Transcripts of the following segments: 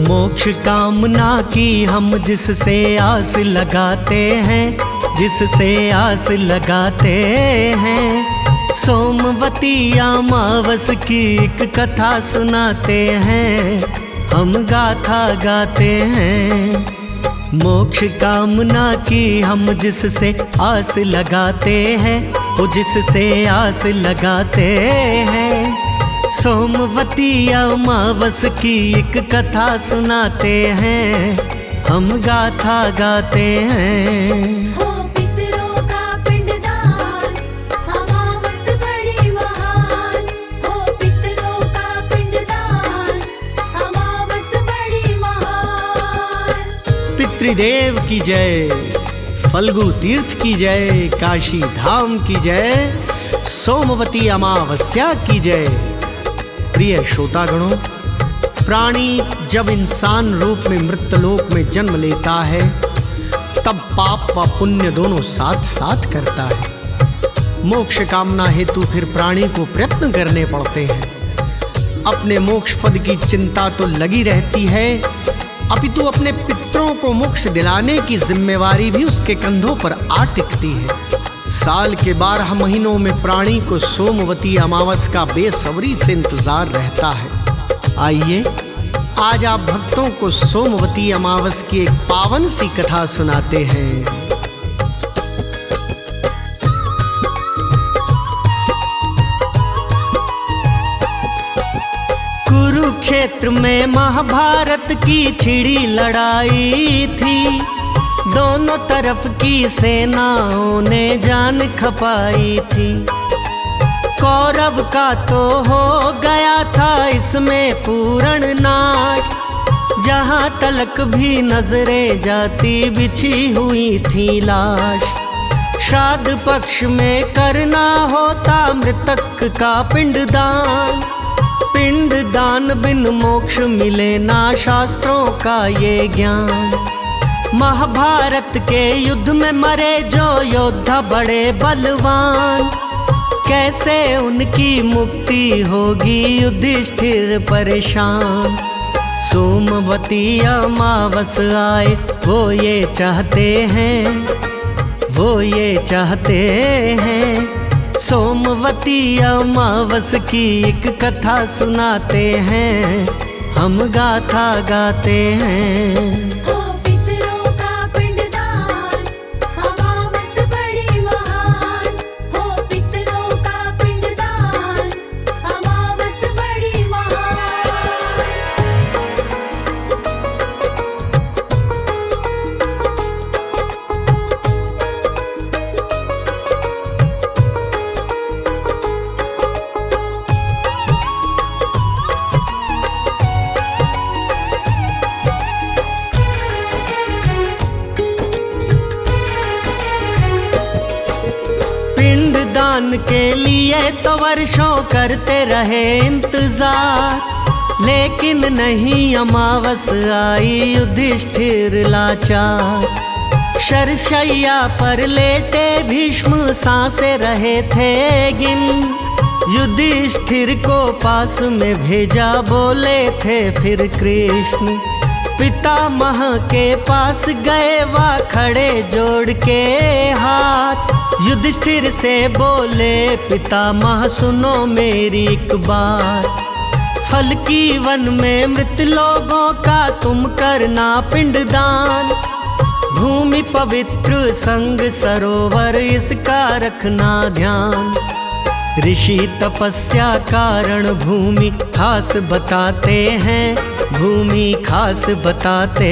मोक्ष कामना की हम जिससे आस लगाते हैं, जिससे आस लगाते हैं। सोमवती अमावस की एक कथा सुनाते हैं, हम गाथा गाते हैं। मोक्ष कामना की हम जिससे आस लगाते हैं, वो जिससे आस लगाते हैं। सोमवती अमावस की एक कथा सुनाते हैं, हम गाथा गाते हैं। हो पितरों का पिंडदान, अमावस बड़ी महान। हो पितरों का पिंडदान, अमावस बड़ी महान। पितृदेव की जय, फल्गु तीर्थ की जय, काशी धाम की जय, सोमवती अमावस्या की जय। प्रिय श्रोतागणों, प्राणी जब इंसान रूप में मृतलोक में जन्म लेता है, तब पाप व पुण्य दोनों साथ साथ करता है। मोक्ष कामना हेतु फिर प्राणी को प्रयत्न करने पड़ते हैं। अपने मोक्ष पद की चिंता तो लगी रहती है, अपितु अपने पितरों को मोक्ष दिलाने की जिम्मेवारी भी उसके कंधों पर आ टिकती है। साल के 12 महीनों में प्राणी को सोमवती अमावस का बेसब्री से इंतजार रहता है। आइए आज आप भक्तों को सोमवती अमावस की एक पावन सी कथा सुनाते हैं। कुरुक्षेत्र में महाभारत की छिड़ी लड़ाई थी। दोनों तरफ की सेनाओं ने जान खपाई थी। कौरव का तो हो गया था इसमें पूर्ण नाश। जहाँ तलक भी नजरें जाती बिछी हुई थी लाश। श्राद्ध पक्ष में करना होता मृतक का पिंडदान। पिंडदान बिन मोक्ष मिले ना शास्त्रों का ये ज्ञान। महाभारत के युद्ध में मरे जो योद्धा बड़े बलवान, कैसे उनकी मुक्ति होगी युधिष्ठिर परेशान। सोमवती अमावस आए वो ये चाहते हैं, वो ये चाहते हैं। सोमवती अमावस की एक कथा सुनाते हैं, हम गाथा गाते हैं। पिंडदान के लिए तो वर्षों करते रहे इंतजार, लेकिन नहीं अमावस आई युधिष्ठिर लाचार। शरशैया पर लेटे भीष्म सांसें रहे थे गिन। युधिष्ठिर को पास में भेजा बोले थे फिर कृष्ण। पितामह के पास गए वा खड़े जोड़ के हाथ। युधिष्ठिर से बोले पितामह सुनो मेरी एक बात। फल की वन में मृत लोगों का तुम करना पिंडदान। भूमि पवित्र संग सरोवर इसका रखना ध्यान। ऋषि तपस्या कारण भूमि खास बताते हैं, भूमि खास बताते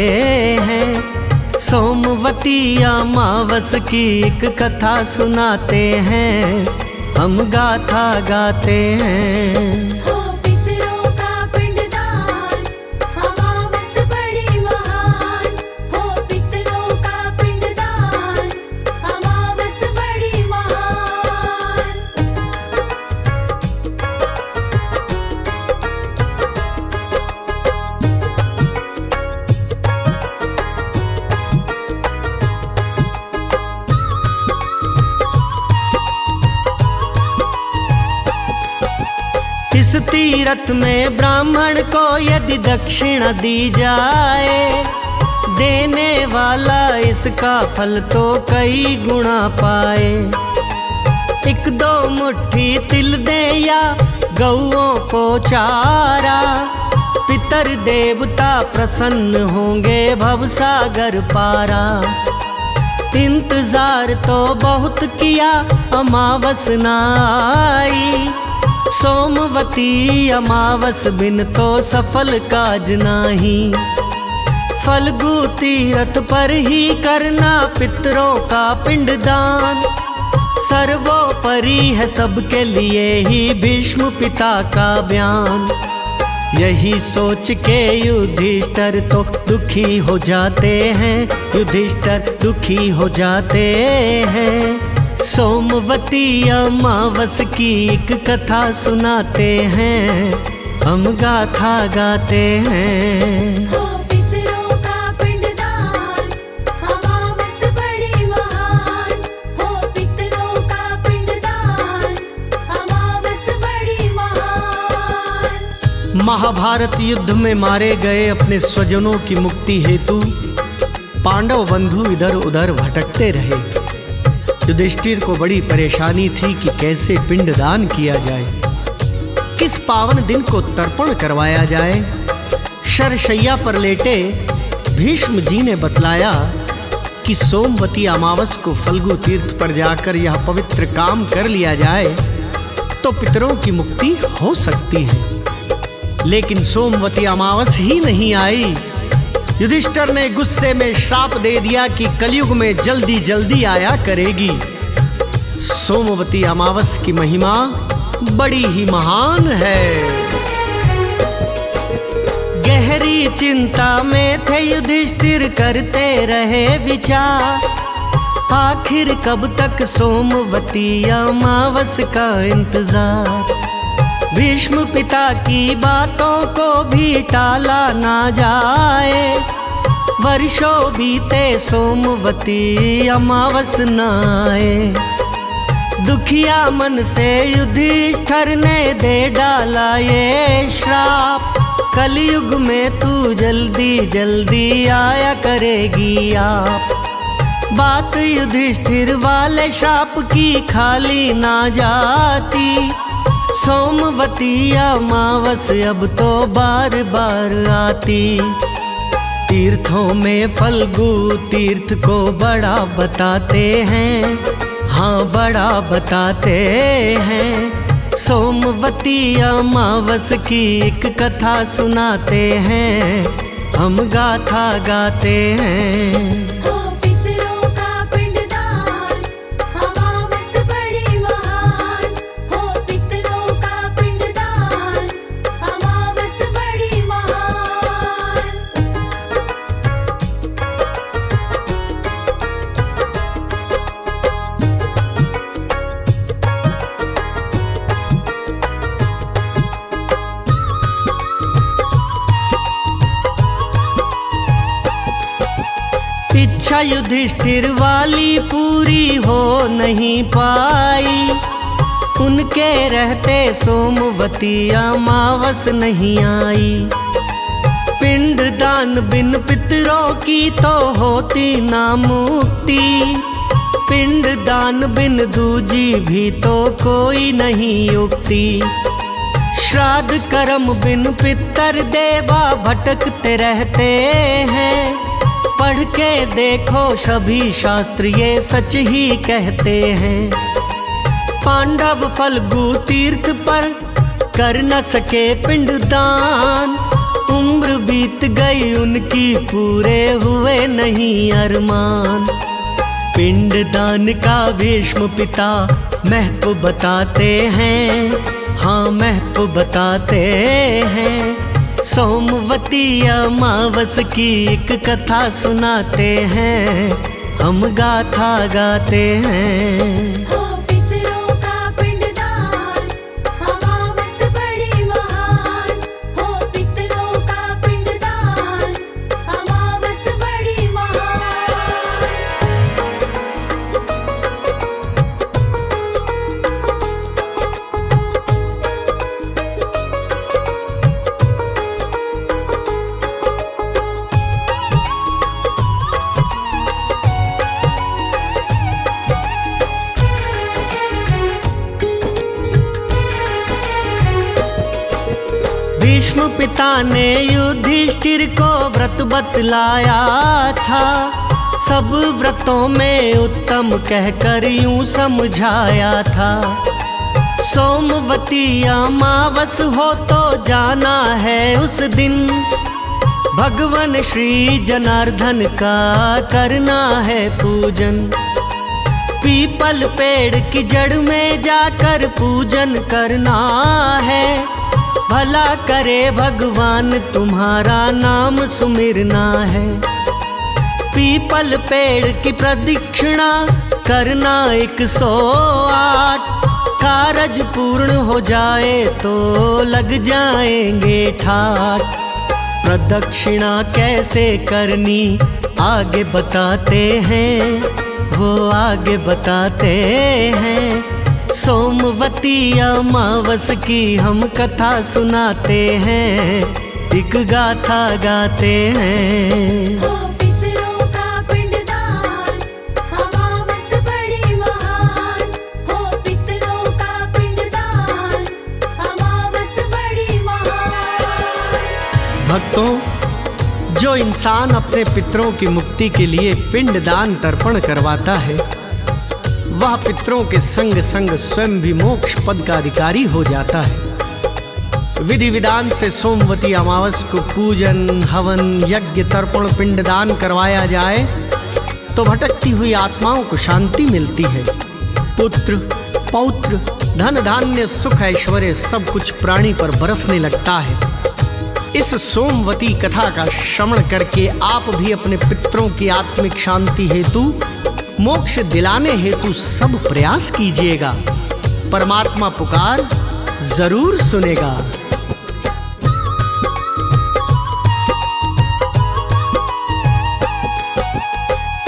हैं। सोमवती अमावस की एक कथा सुनाते हैं, हम गाथा गाते हैं। इस तीर्थ में ब्राह्मण को यदि दक्षिणा दी जाए, देने वाला इसका फल तो कई गुना पाए। एक दो मुट्ठी तिल दे या गौओं को चारा, पितर देवता प्रसन्न होंगे भवसागर पारा। इंतजार तो बहुत किया अमावस न आई, सोमवती अमावस बिन तो सफल काज नाही। फल्गु तीर्थ पर ही करना पितरों का पिंडदान, सर्वोपरि है सबके लिए ही भीष्म पिता का बयान। यही सोच के युधिष्ठिर तो दुखी हो जाते हैं, युधिष्ठिर दुखी हो जाते हैं। सोमवती अमावस की एक कथा सुनाते हैं, हम गाथा गाते हैं। हो पितरों का पिंडदान, अमावस बड़ी महान। हो पितरों का पिंडदान, अमावस बड़ी महान। महाभारत युद्ध में मारे गए अपने स्वजनों की मुक्ति हेतु पांडव बंधु इधर उधर भटकते रहे। युधिष्ठिर को बड़ी परेशानी थी कि कैसे पिंडदान किया जाए, किस पावन दिन को तर्पण करवाया जाए। शरशैया पर लेटे भीष्म जी ने बतलाया कि सोमवती अमावस को फल्गु तीर्थ पर जाकर यह पवित्र काम कर लिया जाए तो पितरों की मुक्ति हो सकती है। लेकिन सोमवती अमावस ही नहीं आई। युधिष्ठिर ने गुस्से में श्राप दे दिया कि कलयुग में जल्दी जल्दी आया करेगी। सोमवती अमावस की महिमा बड़ी ही महान है। गहरी चिंता में थे युधिष्ठिर करते रहे विचार, आखिर कब तक सोमवती अमावस का इंतजार। भीष्म पिता की बातों को भी टाला ना जाए, वर्षों बीते सोमवती अमावस न आए। दुखिया मन से युधिष्ठिर ने दे डाला ये श्राप, कलयुग में तू जल्दी जल्दी आया करेगी आप। बात युधिष्ठिर वाले श्राप की खाली ना जाती, सोमवती अमावस अब तो बार बार आती। तीर्थों में फल्गु तीर्थ को बड़ा बताते हैं, हाँ बड़ा बताते हैं। सोमवती अमावस की एक कथा सुनाते हैं, हम गाथा गाते हैं। हो पितरों का पिंडदान, अमावस बड़ी महान। हो पितरों का पिंडदान, अमावस बड़ी महान। इच्छा युधिष्ठिर वाली पूरी हो नहीं पाई, उनके रहते सोमवती अमावस नहीं आई। पिंड दान बिन पितरों की तो होती ना मुक्ति, पिंड दान बिन दूजी भी तो कोई नहीं युक्ति। श्राद्ध कर्म बिन पितर देवा भटकते रहते हैं, पढ़ के देखो सभी शास्त्र ये सच ही कहते हैं। पांडव फल्गु तीर्थ पर कर न सके पिंडदान, उम्र बीत गई उनकी पूरे हुए नहीं अरमान। पिंडदान का भीष्म पिता महत्व बताते हैं, हाँ महत्व बताते हैं। सोमवती अमावस की एक कथा सुनाते हैं, हम गाथा गाते हैं। हो पितरों का पिंडदान, अमावस बड़ी महान। हो पितरों का पिंडदान, अमावस बड़ी महान। भीष्म पिता ने युधिष्ठिर को व्रत बतलाया था, सब व्रतों में उत्तम कहकर यूं समझाया था। सोमवती अमावस हो तो जाना है उस दिन, भगवान श्री जनार्दन का करना है पूजन। पीपल पेड़ की जड़ में जाकर पूजन करना है, भला करे भगवान तुम्हारा नाम सुमिरना है। पीपल पेड़ की प्रदक्षिणा करना 108, कारज पूर्ण हो जाए तो लग जाएंगे ठाक। प्रदक्षिणा कैसे करनी आगे बताते हैं, वो आगे बताते हैं। सोमवती अमावस की हम कथा सुनाते हैं, एक गाथा गाते हैं। हो पितरों का पिंडदान, अमावस बड़ी महान। हो पितरों का पिंडदान, अमावस बड़ी महान। भक्तों, जो इंसान अपने पितरों की मुक्ति के लिए पिंडदान तर्पण करवाता है, वह पितरों के संग संग स्वयं भी मोक्ष पद का अधिकारी हो जाता है। विधि विधान से सोमवती अमावस को पूजन, हवन, यज्ञ, तर्पण, पिंडदान करवाया जाए तो भटकती हुई आत्माओं को शांति मिलती है। पुत्र, पौत्र, धन धान्य, सुख, ऐश्वर्य सब कुछ प्राणी पर बरसने लगता है। इस सोमवती कथा का श्रवण करके आप भी अपने पितरों की आत्मिक शांति हेतु, मोक्ष दिलाने हेतु सब प्रयास कीजिएगा। परमात्मा पुकार जरूर सुनेगा।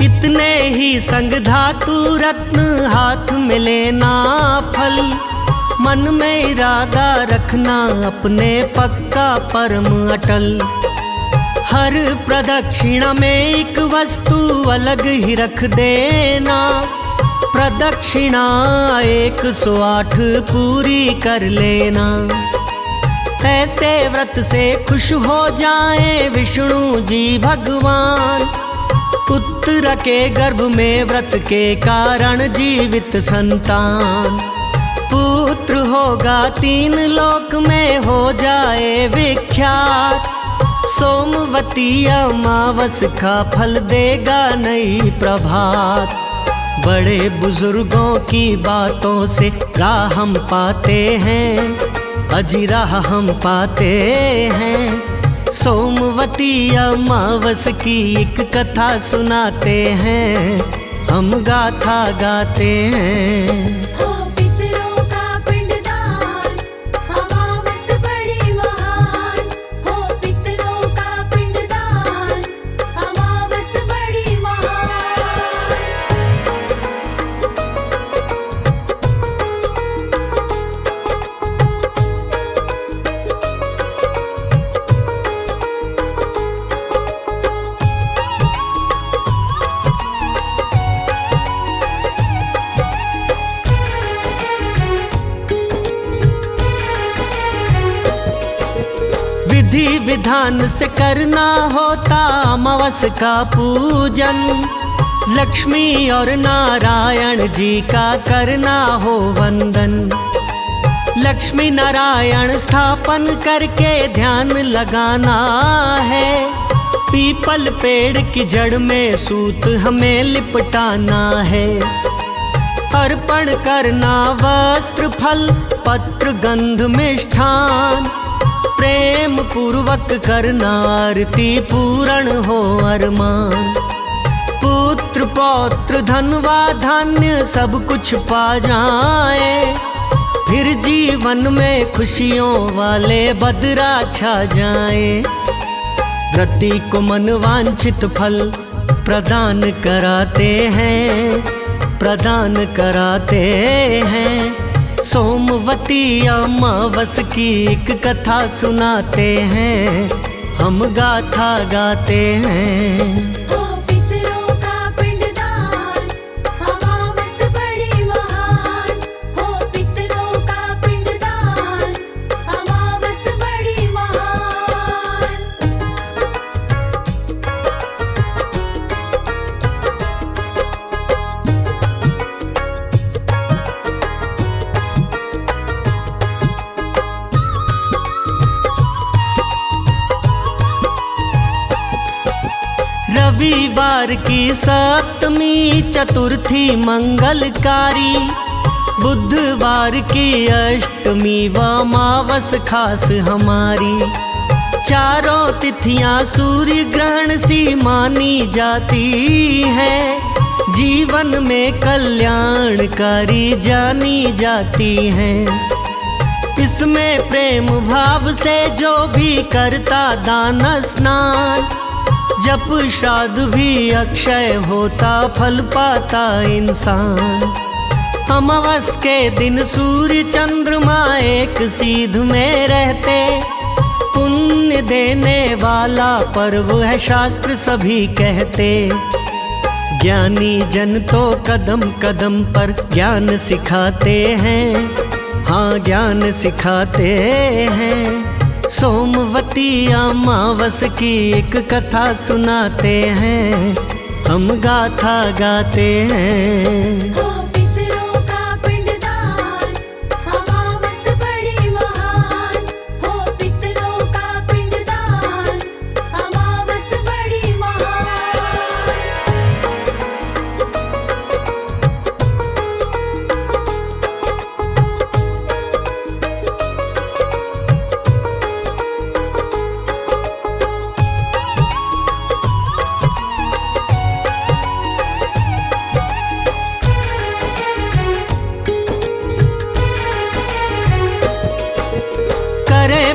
इतने ही संग धातु रत्न हाथ में लेना फल, मन में इरादा रखना अपने पक्का परम अटल। हर प्रदक्षिणा में एक वस्तु अलग ही रख देना, प्रदक्षिणा 108 पूरी कर लेना। ऐसे व्रत से खुश हो जाएं विष्णु जी भगवान, पुत्र के गर्भ में व्रत के कारण जीवित संतान। पुत्र होगा 3 लोक में हो जाए विख्यात, सोमवती अमावस का फल देगा नई प्रभात। बड़े बुजुर्गों की बातों से राह हम पाते हैं, अजी राह हम पाते हैं। सोमवती अमावस की एक कथा सुनाते हैं, हम गाथा गाते हैं। हो पितरों का पिंडदान, अमावस बड़ी महान। हो पितरों का पिंडदान, अमावस बड़ी महान। विधि विधान से करना होता अमावस का पूजन, लक्ष्मी और नारायण जी का करना हो वंदन। लक्ष्मी नारायण स्थापन करके ध्यान लगाना है, पीपल पेड़ की जड़ में सूत हमें लिपटाना है। अर्पण करना वस्त्र, फल, पत्र, गंध, मिष्ठान, प्रेम पूर्वक करना आरती पूर्ण हो अरमान। पुत्र पौत्र धनवा धान्य सब कुछ पा जाए, फिर जीवन में खुशियों वाले बदरा छा जाए। व्रती को मनवांछित फल प्रदान कराते हैं, प्रदान कराते हैं। सोमवती अमावस की एक कथा सुनाते हैं, हम गाथा गाते हैं। हो पितरों का पिंडदान, अमावस बड़ी महान। हो पितरों का पिंडदान, अमावस बड़ी महान। शनिवार की सप्तमी चतुर्थी मंगलकारी, बुधवार की अष्टमी व अमावस खास हमारी। चारों तिथियां सूर्य ग्रहण सी मानी जाती है, जीवन में कल्याणकारी जानी जाती हैं। इसमें प्रेम भाव से जो भी करता दान स्नान, जप श्राद्ध भी अक्षय होता फल पाता इंसान। अमावस के दिन सूर्य चंद्रमा एक सीध में रहते, पुण्य देने वाला पर्व है शास्त्र सभी कहते। ज्ञानी जन तो कदम कदम पर ज्ञान सिखाते हैं, हाँ ज्ञान सिखाते हैं। सोमवती अमावस की एक कथा सुनाते हैं, हम गाथा गाते हैं। हो पितरों का पिंडदान, अमावस बड़ी महान। हो पितरों का पिंडदान, अमावस बड़ी महान।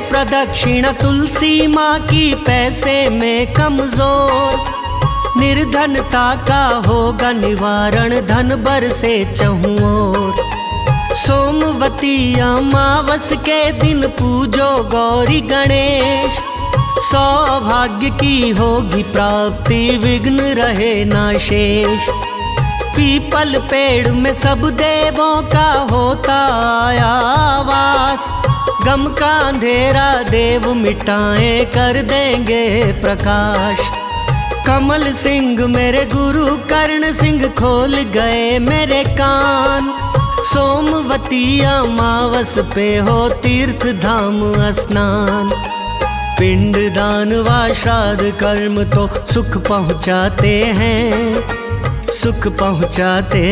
प्रदक्षिणा तुलसी माँ की पैसे में कमजोर, निर्धनता का होगा निवारण धन बरसे चहुं ओर। सोमवती अमावस के दिन पूजो गौरी गणेश, सौभाग्य की होगी प्राप्ति विघ्न रहे ना शेष। पीपल पेड़ में सब देवों का होता आवास, गम का अंधेरा देव मिटाए कर देंगे प्रकाश। कमल सिंह मेरे गुरु कर्ण सिंह खोल गए मेरे कान, सोमवती अमावस पे हो तीर्थ धाम स्नान। पिंड दान व श्राद्ध कर्म तो सुख पहुँचाते हैं, सुख पहुँचाते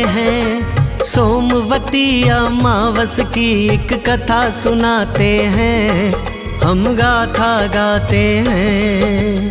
हैं। सोमवती अमावस की एक कथा सुनाते हैं, हम गाथा गाते हैं।